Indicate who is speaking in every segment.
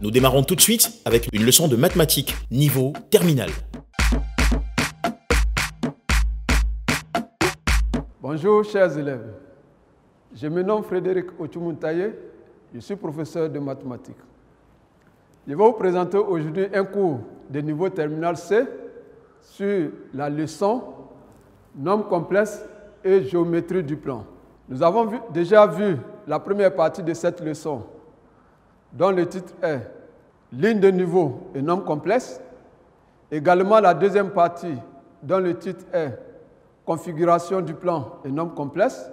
Speaker 1: Nous démarrons tout de suite avec une leçon de mathématiques, niveau terminal.
Speaker 2: Bonjour chers élèves, je me nomme Frédéric Ochumuntaye, je suis professeur de mathématiques. Je vais vous présenter aujourd'hui un cours de niveau terminal C sur la leçon nombres complexes et géométrie du plan. Nous avons déjà vu la première partie de cette leçon dont le titre est ligne de niveau et nombres complexes. Également la deuxième partie dont le titre est configuration du plan et nombres complexes.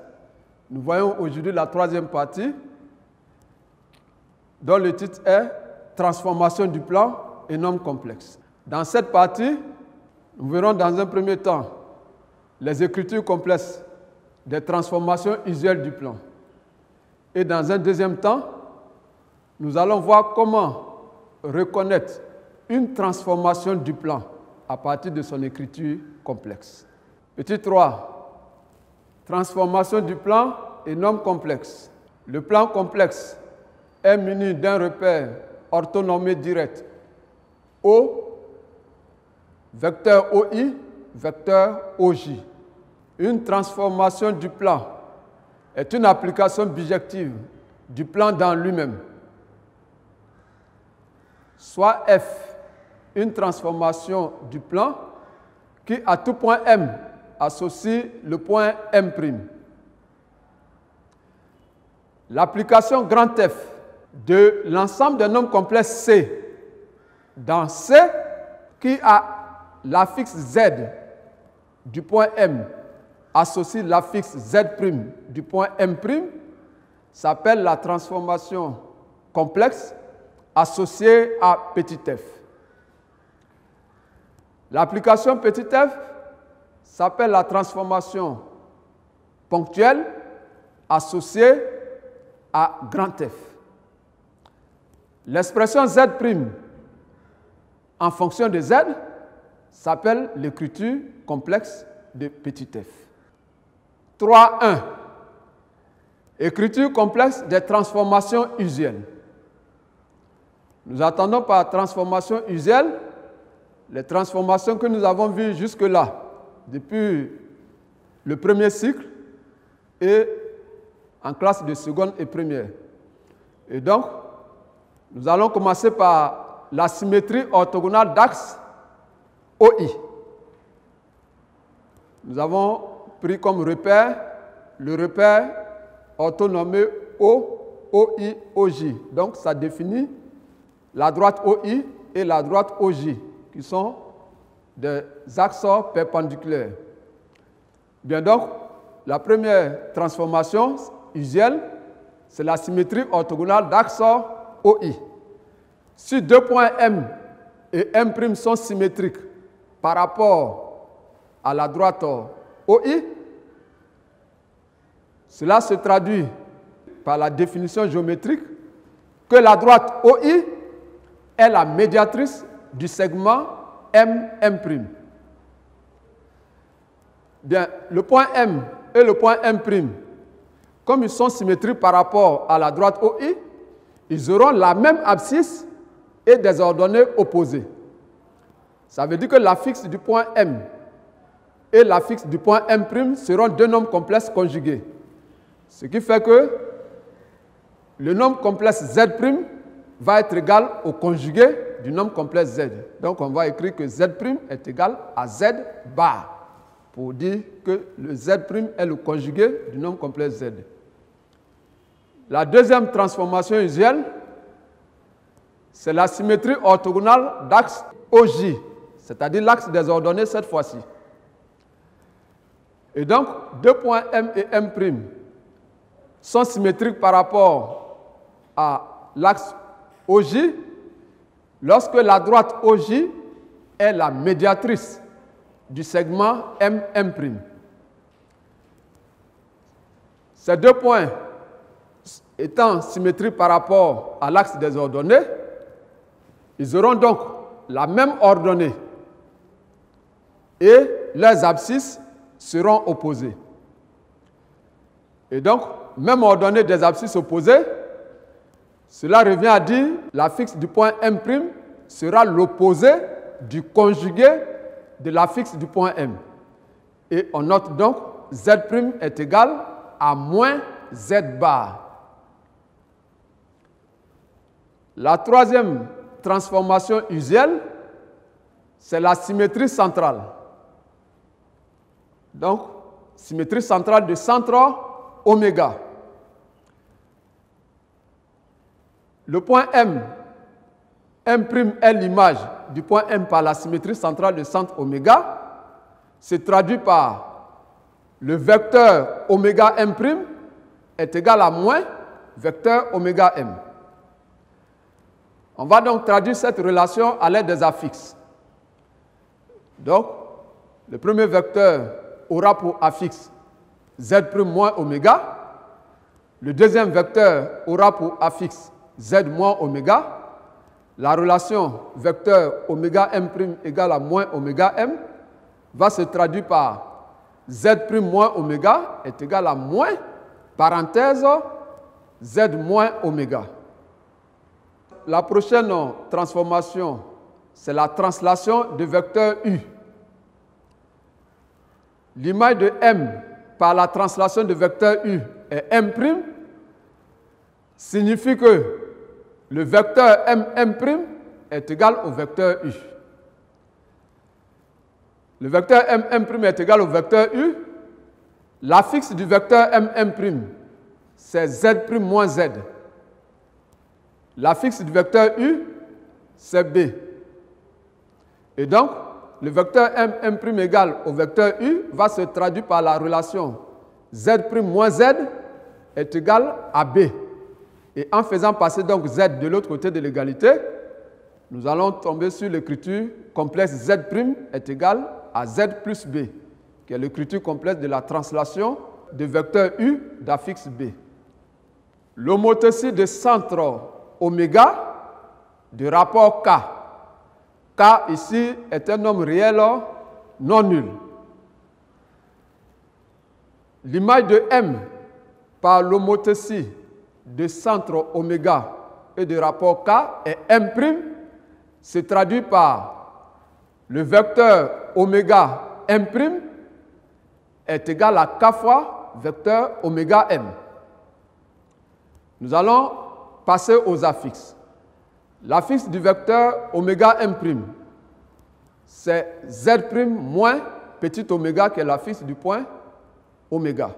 Speaker 2: Nous voyons aujourd'hui la troisième partie dont le titre est transformation du plan et nombres complexes. Dans cette partie, nous verrons dans un premier temps les écritures complexes des transformations usuelles du plan. Et dans un deuxième temps, nous allons voir comment reconnaître une transformation du plan à partir de son écriture complexe. Petit 3. Transformation du plan et nombres complexes. Le plan complexe est muni d'un repère orthonormé direct O, vecteur OI, vecteur OJ. Une transformation du plan est une application bijective du plan dans lui-même. Soit F, une transformation du plan qui, à tout point M, associe le point M'. L'application grand F de l'ensemble des nombres complexes C dans C qui a l'affixe Z du point M associe l'affixe Z' du point M' s'appelle la transformation complexe associée à petit f. L'application petit f s'appelle la transformation ponctuelle associée à grand F. L'expression Z' en fonction de Z s'appelle l'écriture complexe de petit f. 3.1. Écriture complexe des transformations usuelles. Nous attendons par transformation usuelle les transformations que nous avons vues jusque-là, depuis le premier cycle et en classe de seconde et première. Et donc, nous allons commencer par la symétrie orthogonale d'axe OI. Nous avons pris comme repère le repère orthonormé O, OI, OJ. Donc, ça définit la droite OI et la droite OJ, qui sont des axes perpendiculaires. Bien donc, la première transformation usuelle, c'est la symétrie orthogonale d'axe OI. Si deux points M et M' sont symétriques par rapport à la droite OI, cela se traduit par la définition géométrique que la droite OI est la médiatrice du segment M'. Bien, le point M et le point M', comme ils sont symétriques par rapport à la droite OI, ils auront la même abscisse et des ordonnées opposées. Ça veut dire que l'affixe du point M et l'affixe du point M' seront deux nombres complexes conjugués. Ce qui fait que le nombre complexe Z' va être égal au conjugué du nombre complexe Z. Donc on va écrire que Z' est égal à Z bar pour dire que le Z' est le conjugué du nombre complexe Z. La deuxième transformation usuelle, c'est la symétrie orthogonale d'axe OJ, c'est-à-dire l'axe des ordonnées cette fois-ci. Et donc, deux points M et M' sont symétriques par rapport à l'axe OJ lorsque la droite OJ est la médiatrice du segment M'. Ces deux points étant symétriques par rapport à l'axe des ordonnées, ils auront donc la même ordonnée et leurs abscisses seront opposées. Et donc, même ordonnée des abscisses opposées, Cela revient à dire l'affixe du point M' sera l'opposé du conjugué de l'affixe du point M. Et on note donc Z' est égal à moins Z bar. La troisième transformation usuelle, c'est la symétrie centrale. Donc, symétrie centrale de centre oméga. Le point M' est l'image du point M par la symétrie centrale de centre oméga, se traduit par le vecteur oméga M' est égal à moins vecteur oméga M. On va donc traduire cette relation à l'aide des affixes. Donc, le premier vecteur aura pour affixe Z' moins oméga. Le deuxième vecteur aura pour affixe Z moins oméga. La relation vecteur oméga M' égale à moins oméga M va se traduire par Z' moins oméga est égal à moins, parenthèse, Z moins oméga. La prochaine transformation, c'est la translation de vecteur U. L'image de M par la translation de vecteur U est M', signifie que le vecteur M' est égal au vecteur U. Le vecteur M' est égal au vecteur U. L'affixe du vecteur M', c'est Z' moins Z. L'affixe du vecteur U, c'est B. Et donc, le vecteur M' égal au vecteur U va se traduire par la relation Z' moins Z est égal à B. Et en faisant passer donc Z de l'autre côté de l'égalité, nous allons tomber sur l'écriture complexe Z' est égal à Z plus B, qui est l'écriture complexe de la translation de vecteur U d'affixe B. L'homothétie de centre oméga de rapport K. K ici est un nombre réel non nul. L'image de M par l'homothétie de centre oméga et de rapport K et M' se traduit par le vecteur oméga M' est égal à K fois vecteur oméga M. Nous allons passer aux affixes. L'affixe du vecteur oméga M', c'est Z' moins petit oméga qui est l'affixe du point oméga.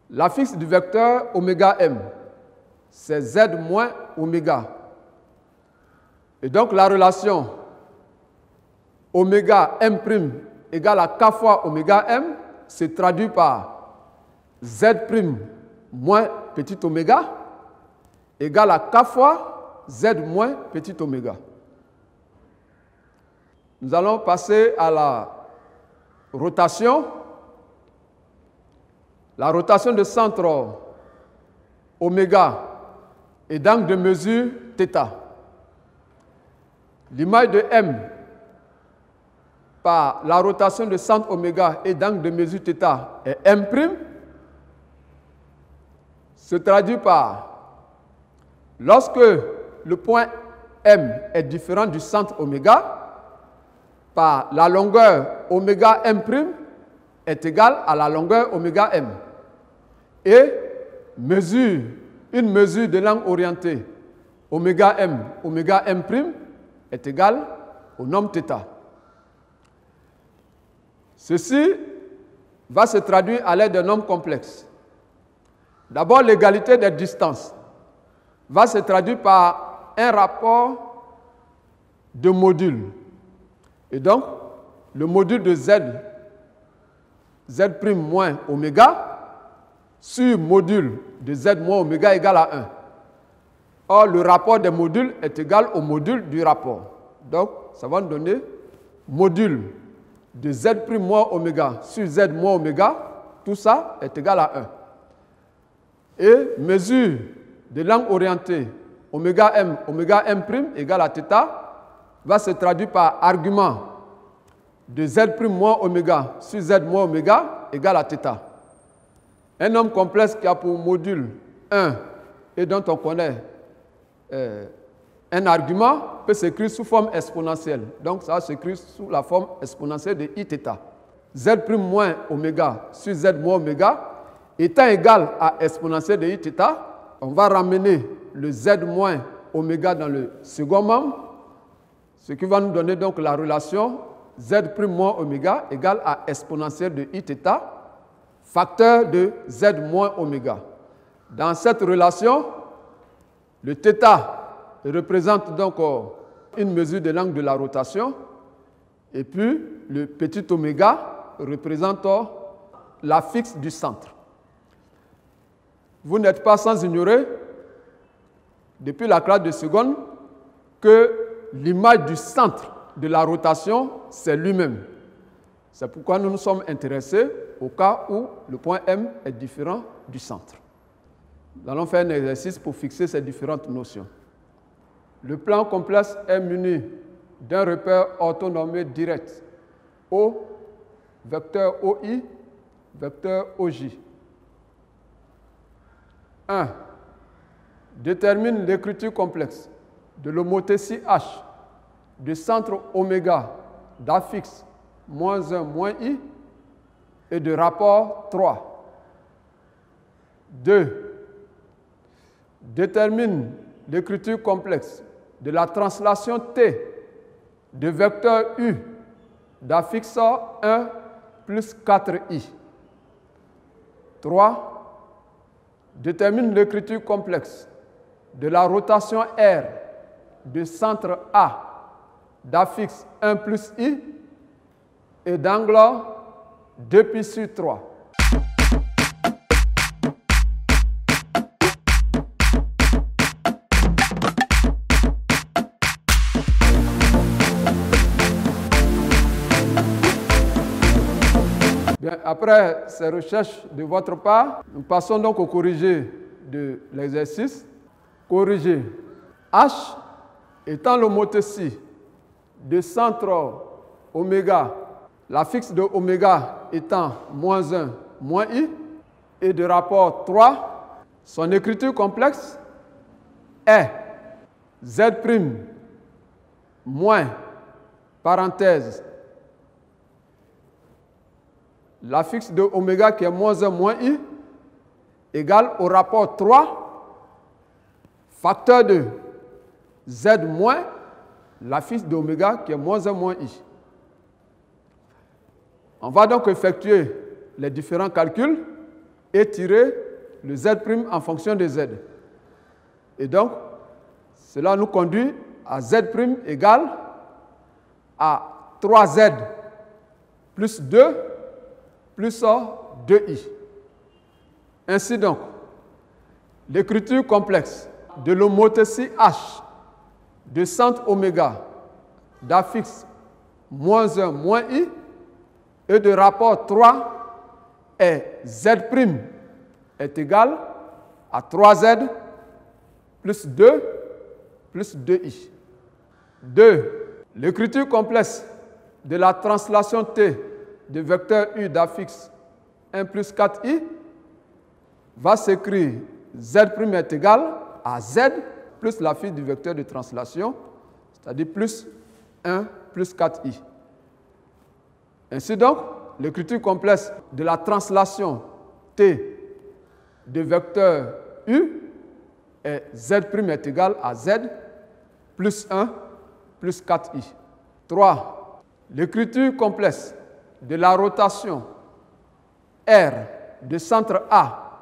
Speaker 2: L'affixe du vecteur oméga M, c'est Z moins oméga. Et donc la relation oméga M' égale à K fois oméga M se traduit par Z' moins petit oméga égale à K fois Z moins petit oméga. Nous allons passer à la rotation. La rotation de centre oméga est d'angle de mesure θ. L'image de M par la rotation de centre oméga et d'angle de mesure θ est M', se traduit par lorsque le point M est différent du centre oméga, par la longueur oméga M' est égale à la longueur oméga M. Et une mesure de l'angle orienté oméga M' est égale au nombre θ. Ceci va se traduire à l'aide d'un nombre complexe. D'abord, l'égalité des distances va se traduire par un rapport de modules. Et donc, le module de Z' moins oméga sur module de Z moins oméga égale à 1. Or, le rapport des modules est égal au module du rapport. Donc, ça va nous donner module de Z' moins oméga sur Z moins oméga, tout ça est égal à 1. Et mesure de l'angle orienté oméga M' égale à θ va se traduire par argument de Z' moins oméga sur Z moins oméga égale à θ. Un nombre complexe qui a pour module 1 et dont on connaît un argument peut s'écrire sous forme exponentielle. Donc, ça va s'écrire sous la forme exponentielle de iθ. Z' moins oméga sur Z moins oméga étant égal à exponentielle de iθ, on va ramener le Z moins oméga dans le second membre, ce qui va nous donner donc la relation Z' moins oméga égale à exponentielle de iθ, facteur de Z moins oméga. Dans cette relation, le θ représente donc une mesure de l'angle de la rotation, et puis le petit oméga représente la fixe du centre. Vous n'êtes pas sans ignorer, depuis la classe de seconde, que l'image du centre de la rotation, c'est lui-même. C'est pourquoi nous nous sommes intéressés au cas où le point M est différent du centre. Nous allons faire un exercice pour fixer ces différentes notions. Le plan complexe est muni d'un repère orthonormé direct O, vecteur OI, vecteur OJ. 1. Détermine l'écriture complexe de l'homothétie H du centre oméga d'affixe moins 1 moins I et de rapport 3. 2. Détermine l'écriture complexe de la translation T de vecteur U d'affixe 1 plus 4I. 3. Détermine l'écriture complexe de la rotation R du centre A d'affixe 1 plus I et d'angle 2π sur 3. Bien, après ces recherches de votre part, nous passons donc au corrigé de l'exercice. Corrigé. H étant l'homothétie de centre oméga, la fixe de oméga étant moins 1 moins I et de rapport 3, son écriture complexe est Z' moins parenthèse la fixe de oméga qui est moins 1 moins I égale au rapport 3 facteur de Z moins la fixe de oméga qui est moins 1 moins I. On va donc effectuer les différents calculs et tirer le Z' en fonction de Z. Et donc, cela nous conduit à Z' égale à 3Z plus 2 plus 2i. Ainsi donc, l'écriture complexe de l'homothétie H de centre oméga d'affixe moins 1 moins i et de rapport 3 est Z' est égal à 3Z plus 2 plus 2i. 2. L'écriture complexe de la translation T de vecteur U d'affixe 1 plus 4i va s'écrire Z' est égal à Z plus la fixe du vecteur de translation, c'est-à-dire plus 1 plus 4i. Ainsi donc, l'écriture complexe de la translation T de vecteur U est Z' est égal à Z plus 1 plus 4i. 3. L'écriture complexe de la rotation R de centre A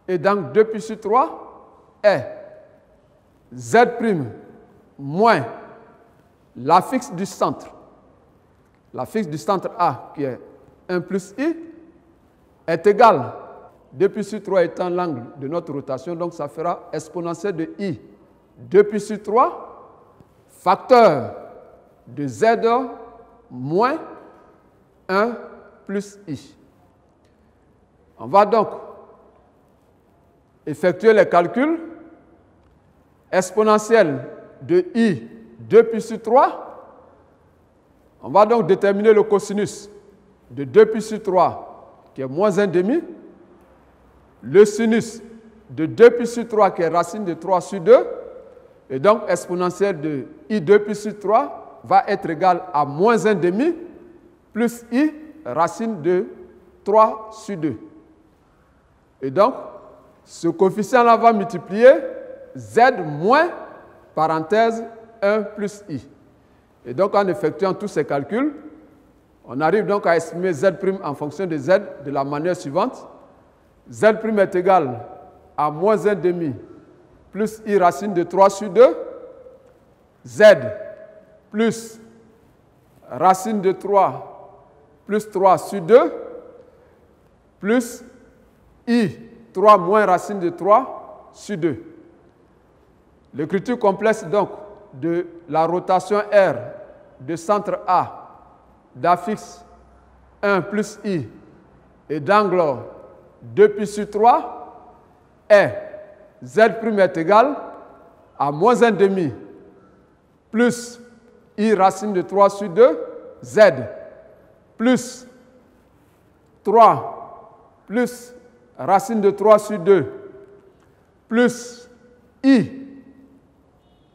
Speaker 2: et donc 2π sur 3 est Z' moins la fixe du centre. La fixe du centre A qui est 1 plus I est égale, 2π sur 3 étant l'angle de notre rotation, donc ça fera exponentielle de I 2π sur 3 facteur de Z moins 1 plus I. On va donc effectuer les calculs. Exponentielle de I 2π sur 3. On va donc déterminer le cosinus de 2π sur 3 qui est moins 1,5. Le sinus de 2π sur 3 qui est racine de 3 sur 2. Et donc, exponentielle de I2 pi sur 3 va être égale à moins 1,5 plus I racine de 3 sur 2. Et donc, ce coefficient-là va multiplier Z moins, parenthèse, 1 plus I. Et donc, en effectuant tous ces calculs, on arrive donc à estimer Z' en fonction de Z de la manière suivante. Z' est égal à moins 1,5 plus I racine de 3 sur 2. Z plus racine de 3 plus 3 sur 2 plus I 3 moins racine de 3 sur 2. L'écriture complexe donc de la rotation R de centre A d'affixe 1 plus I et d'angle 2 pi sur 3 est Z' est égal à moins 1,5 plus I racine de 3 sur 2 Z plus 3 plus racine de 3 sur 2 plus I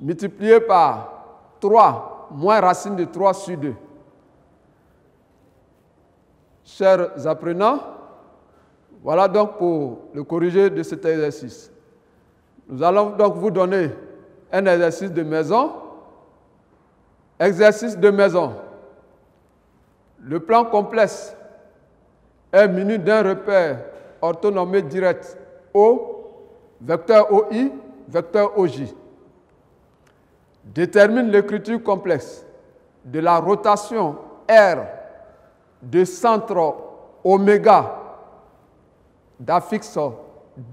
Speaker 2: multiplié par 3 moins racine de 3 sur 2. Chers apprenants, voilà donc pour le corriger de cet exercice. Nous allons donc vous donner un exercice de maison. Exercice de maison. Le plan complexe est muni d'un repère orthonormé direct O, vecteur OI, vecteur OJ. Détermine l'écriture complexe de la rotation R de centre oméga d'affixe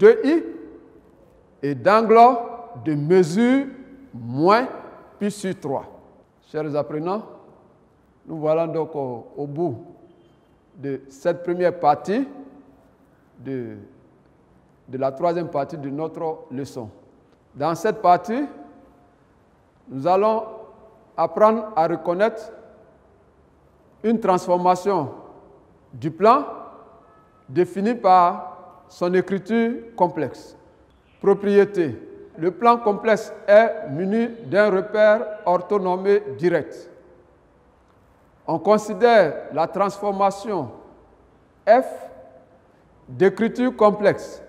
Speaker 2: 2i et d'angle de mesure moins pi sur 3. Chers apprenants, nous voilà donc au bout de cette première partie de la troisième partie de notre leçon. Dans cette partie, nous allons apprendre à reconnaître une transformation du plan définie par son écriture complexe. Propriété. Le plan complexe est muni d'un repère orthonormé direct. On considère la transformation F d'écriture complexe.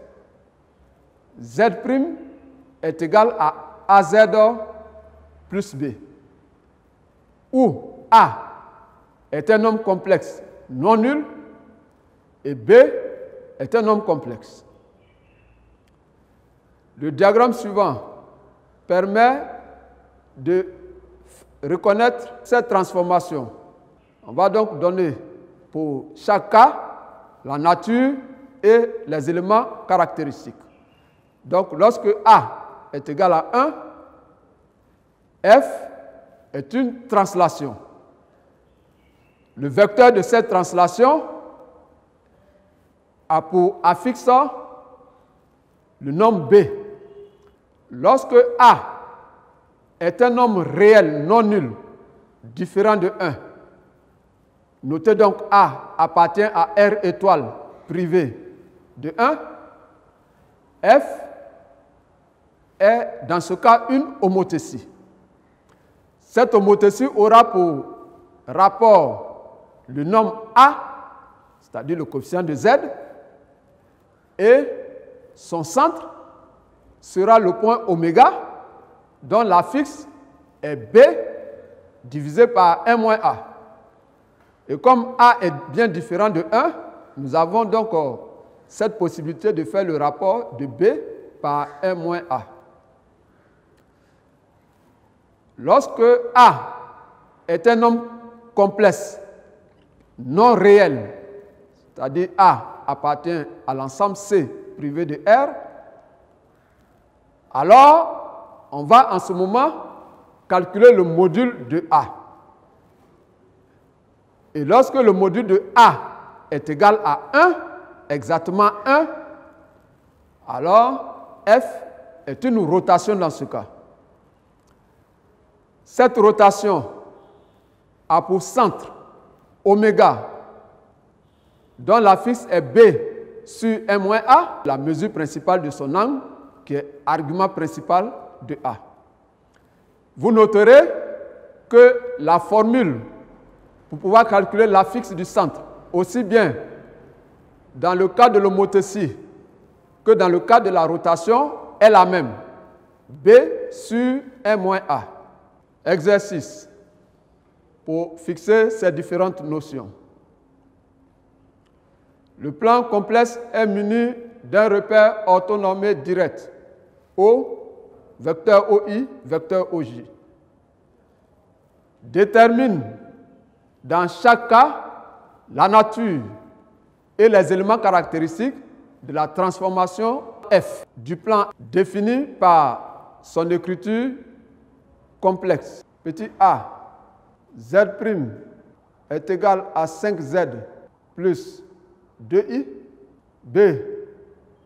Speaker 2: Z' est égal à AZ plus B, où A est un nombre complexe non nul et B est un nombre complexe. Le diagramme suivant permet de reconnaître cette transformation. On va donc donner pour chaque cas la nature et les éléments caractéristiques. Donc, lorsque A est égal à 1, F est une translation. Le vecteur de cette translation a pour affixe le nombre B. Lorsque A est un nombre réel non nul différent de 1, notez donc A appartient à R étoile privée de 1, F est dans ce cas une homothétie. Cette homothétie aura pour rapport le nombre A, c'est-à-dire le coefficient de Z, et son centre sera le point oméga, dont l'affixe est B divisé par 1 moins A. Et comme A est bien différent de 1, nous avons donc cette possibilité de faire le rapport de B par 1 moins A. Lorsque A est un nombre complexe non réel, c'est-à-dire A appartient à l'ensemble C privé de R, alors on va en ce moment calculer le module de A. Et lorsque le module de A est égal à 1, exactement 1, alors F est une rotation dans ce cas. Cette rotation a pour centre oméga, dont l'affixe est B sur 1 moins A, la mesure principale de son angle, qui est argument principal de A. Vous noterez que la formule pour pouvoir calculer l'affixe du centre, aussi bien dans le cas de l'homothétie que dans le cas de la rotation, est la même. B sur 1 moins A. Exercice pour fixer ces différentes notions. Le plan complexe est muni d'un repère orthonormé direct. O, vecteur OI, vecteur OJ. Détermine dans chaque cas la nature et les éléments caractéristiques de la transformation F du plan défini par son écriture complexe. Petit a, z' est égal à 5z plus 2i. B,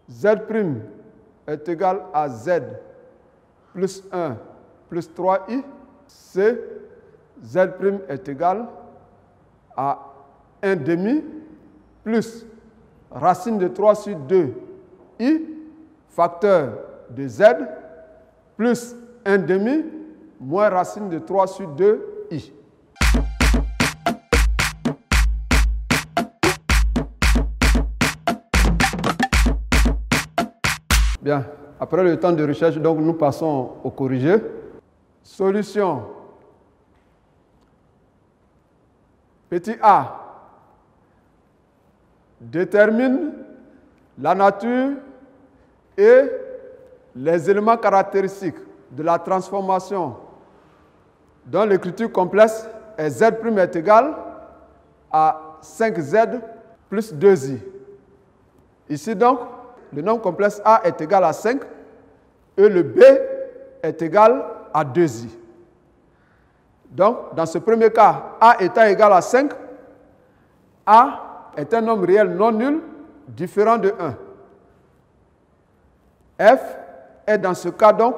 Speaker 2: z' est égal à z plus 1 plus 3i. C, z' est égal à 1 demi plus racine de 3 sur 2i, facteur de z, plus 1 demi moins racine de 3 sur 2i. Bien, après le temps de recherche, donc nous passons au corrigé. Solution. Petit a. Détermine la nature et les éléments caractéristiques de la transformation dont l'écriture complexe est z' est égal à 5z plus 2i. Ici donc, le nombre complexe A est égal à 5 et le B est égal à 2i. Donc, dans ce premier cas, A étant égal à 5, A est un nombre réel non nul différent de 1. F est dans ce cas donc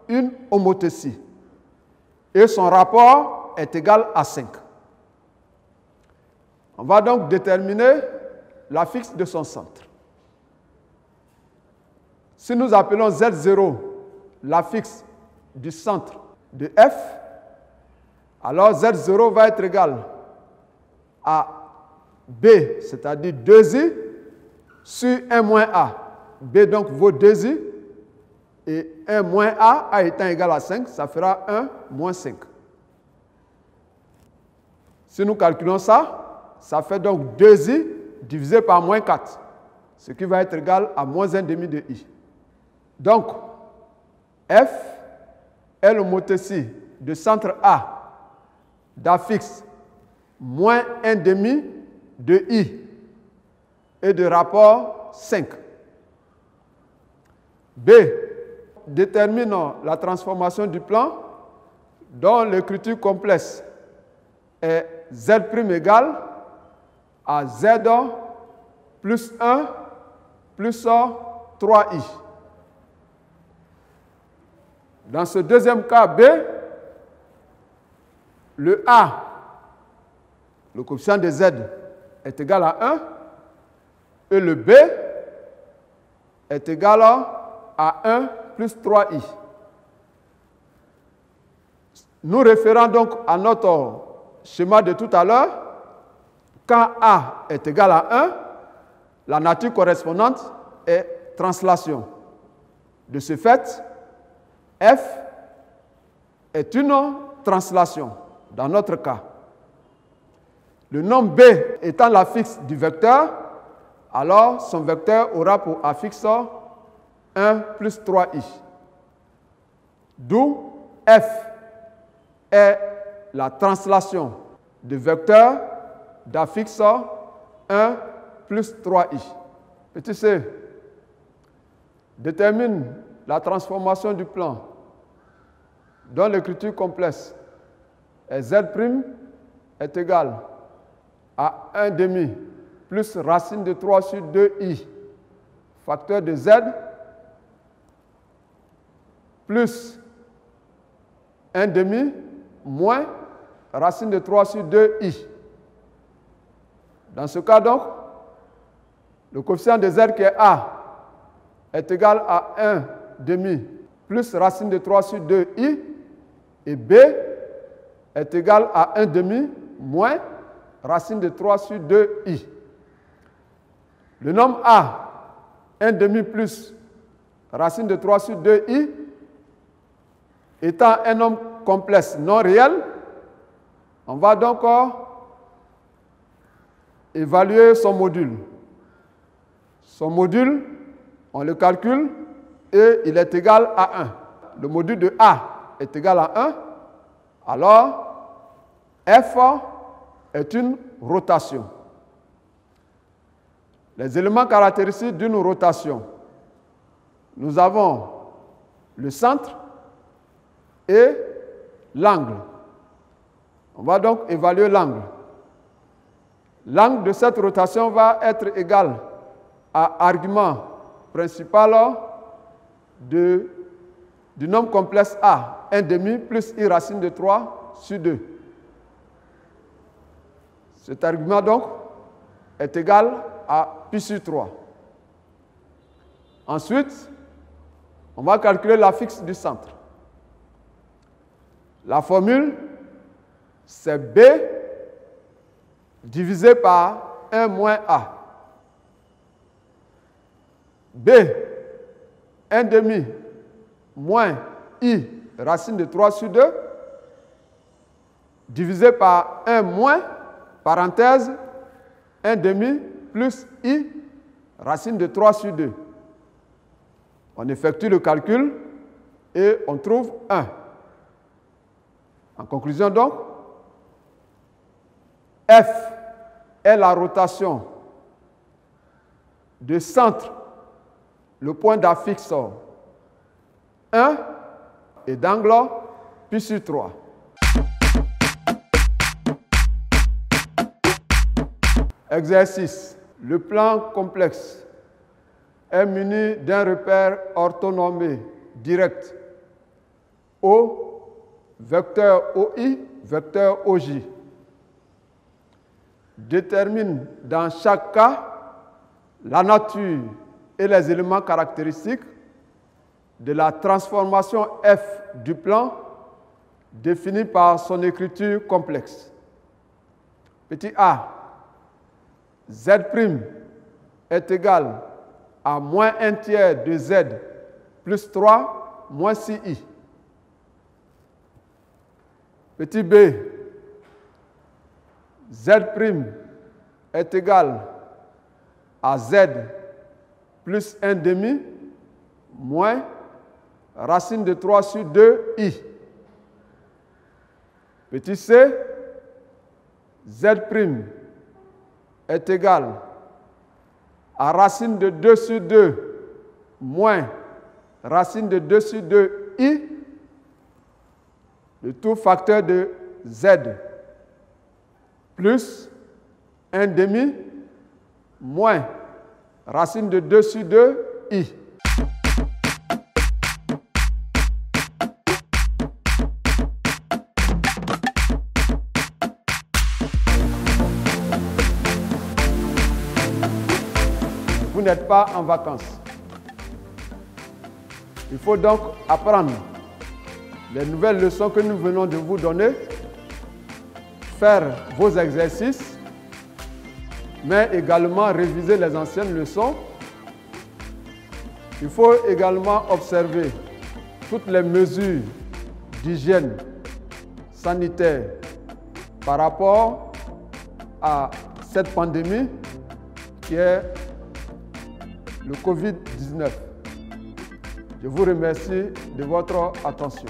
Speaker 2: une homothétie et son rapport est égal à 5. On va donc déterminer l'affixe de son centre. Si nous appelons Z0 l'affixe du centre de F, alors Z0 va être égal à B, c'est-à-dire 2i, sur 1 moins A. B donc vaut 2i, et 1 moins A étant égal à 5, ça fera 1 moins 5. Si nous calculons ça, ça fait donc 2i divisé par moins 4, ce qui va être égal à moins 1 demi de i. Donc, F est l'homothétie de centre A d'affixe moins 1 demi de i et de rapport 5. B, déterminons la transformation du plan dont l'écriture complexe est z' égale à z plus 1 plus 3i. Dans ce deuxième cas B, le A, le coefficient de Z, est égal à 1 et le B est égal à 1 plus 3i. Nous référons donc à notre schéma de tout à l'heure. Quand A est égal à 1, la nature correspondante est translation. De ce fait, F est une translation dans notre cas. Le nombre B étant l'affixe du vecteur, alors son vecteur aura pour affixe 1 plus 3i. D'où F est la translation du vecteur d'affixe 1 plus 3i. Petit c, détermine la transformation du plan dont l'écriture complexe est Z' est égal à 1 demi plus racine de 3 sur 2i, facteur de Z, plus 1 demi moins racine de 3 sur 2i. Dans ce cas donc, le coefficient de Z qui est A est égal à 1 demi plus racine de 3 sur 2i Et B est égal à 1 demi moins racine de 3 sur 2i. Le nombre A, 1 demi plus racine de 3 sur 2i, étant un nombre complexe non réel, on va donc évaluer son module. Son module, on le calcule et il est égal à 1. Le module de A est égal à 1. Alors, F est une rotation. Les éléments caractéristiques d'une rotation. Nous avons le centre et l'angle. On va donc évaluer l'angle. L'angle de cette rotation va être égal à argument principal du nombre complexe A, 1 demi plus I racine de 3 sur 2. Cet argument donc est égal à pi sur 3. Ensuite, on va calculer la fixe du centre. La formule, c'est B divisé par 1 moins A. B, 1 demi moins I racine de 3 sur 2, divisé par 1 moins, parenthèse, 1 demi plus I racine de 3 sur 2. On effectue le calcul et on trouve 1. En conclusion donc, F est la rotation de centre, le point d'affixe 1 et d'angle pi sur 3. Exercice. Le plan complexe est muni d'un repère orthonormé direct O, vecteur OI, vecteur OJ. Détermine dans chaque cas la nature et les éléments caractéristiques de la transformation F du plan définie par son écriture complexe. Petit a, Z' est égal à moins 1 tiers de Z plus 3 moins 6i. Petit b, Z' est égal à Z plus 1 demi moins racine de 3 sur 2i. Petit c, Z' est égal à racine de 2 sur 2 moins racine de 2 sur 2i, le tout facteur de Z, plus 1 demi moins racine de 2 sur 2i. Vous n'êtes pas en vacances. Il faut donc apprendre les nouvelles leçons que nous venons de vous donner, faire vos exercices, mais également réviser les anciennes leçons. Il faut également observer toutes les mesures d'hygiène sanitaire par rapport à cette pandémie qui est le Covid-19. Je vous remercie de votre attention.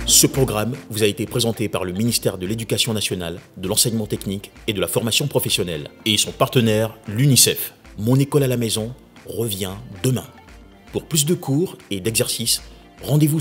Speaker 1: Ce programme vous a été présenté par le ministère de l'Éducation nationale, de l'enseignement technique et de la formation professionnelle et son partenaire, l'UNICEF. Mon école à la maison revient demain. Pour plus de cours et d'exercices, rendez-vous